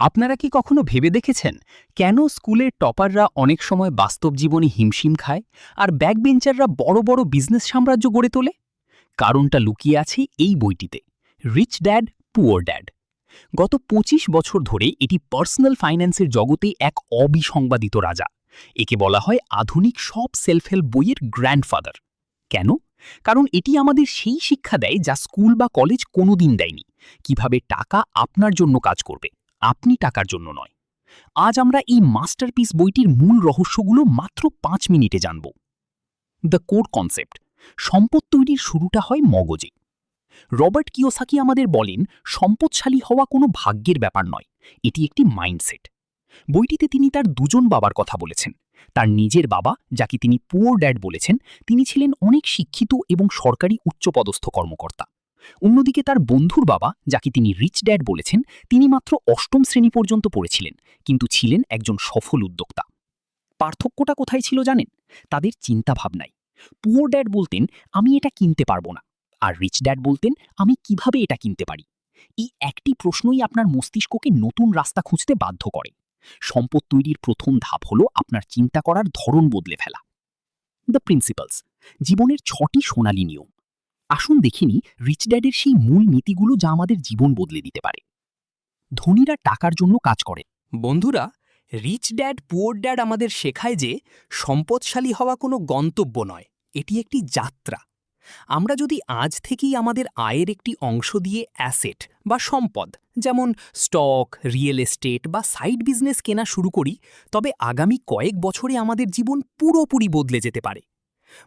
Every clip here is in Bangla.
আপনারা কি কখনো ভেবে দেখেছেন কেন স্কুলের টপাররা অনেক সময় বাস্তব জীবনে হিমশিম খায় আর ব্যাকবেঞ্চাররা বড় বড় বিজনেস সাম্রাজ্য গড়ে তোলে? কারণটা লুকিয়ে আছে এই বইটিতে, রিচ ড্যাড পুয়ার ড্যাড। গত ২৫ বছর ধরে এটি পার্সোনাল ফাইন্যান্সের জগতে এক অবিসংবাদিত রাজা। একে বলা হয় আধুনিক সব সেলফ হেল্প বইয়ের গ্র্যান্ডফাদার। কেন? কারণ এটি আমাদের সেই শিক্ষা দেয় যা স্কুল বা কলেজ কোনোদিন দেয়নি। কিভাবে টাকা আপনার জন্য কাজ করবে, আপনি টাকার জন্য নয়। আজ আমরা এই মাস্টারপিস বইটির মূল রহস্যগুলো মাত্র ৫ মিনিটে জানব। The core concept. সম্পদ তৈরির শুরুটা হয় মগজে। রবার্ট কিওসাকি আমাদের বলেন, সম্পদশালী হওয়া কোনো ভাগ্যের ব্যাপার নয়, এটি একটি মাইন্ডসেট। বইটিতে তিনি তার দুজন বাবার কথা বলেছেন। তার নিজের বাবা, যাকে তিনি পুয়ার ড্যাড বলেছেন, তিনি ছিলেন অনেক শিক্ষিত এবং সরকারি উচ্চপদস্থ কর্মকর্তা। অন্যদিকে তার বন্ধুর বাবা, যাকে তিনি রিচ ড্যাড বলেছেন, তিনি মাত্র অষ্টম শ্রেণী পর্যন্ত পড়েছিলেন, কিন্তু ছিলেন একজন সফল উদ্যোক্তা। পার্থক্যটা কোথায় ছিল জানেন? তাদের চিন্তাভাবনায়। পুয়ার ড্যাড বলতেন, আমি এটা কিনতে পারবো না, আর রিচ ড্যাড বলতেন, আমি কিভাবে এটা কিনতে পারি। এই একটি প্রশ্নই আপনার মস্তিষ্ককে নতুন রাস্তা খুঁজতে বাধ্য করে। সম্পদ তৈরির প্রথম ধাপ হলো আপনার চিন্তা করার ধরন বদলে ফেলা। দ্য প্রিন্সিপালস, জীবনের ৬টি সোনালী নিয়ম। আসুন দেখিনি রিচ ড্যাডের সেই মূল নীতিগুলো যা আমাদের জীবন বদলে দিতে পারে। ধনীরা টাকার জন্য কাজ করে। বন্ধুরা, রিচ ড্যাড পুয়ার ড্যাড আমাদের শেখায় যে সম্পদশালী হওয়া কোনো গন্তব্য নয়, এটি একটি যাত্রা। আমরা যদি আজ থেকেই আমাদের আয়ের একটি অংশ দিয়ে অ্যাসেট বা সম্পদ, যেমন স্টক, রিয়েল এস্টেট বা সাইড বিজনেস কেনা শুরু করি, তবে আগামী কয়েক বছরে আমাদের জীবন পুরোপুরি বদলে যেতে পারে।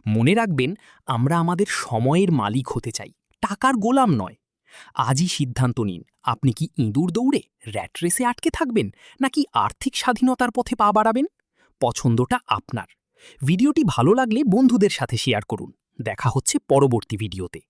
মনে রাখবেন, আমরা আমাদের সময়ের মালিক হতে চাই, টাকার গোলাম নয়। আজই সিদ্ধান্ত নিন, আপনি কি ইঁদুর দৌড়ে র্যাট রেসে আটকে থাকবেন, নাকি আর্থিক স্বাধীনতার পথে পা বাড়াবেন? পছন্দটা আপনার। ভিডিওটি ভালো লাগলে বন্ধুদের সাথে শেয়ার করুন। দেখা হচ্ছে পরবর্তী ভিডিওতে।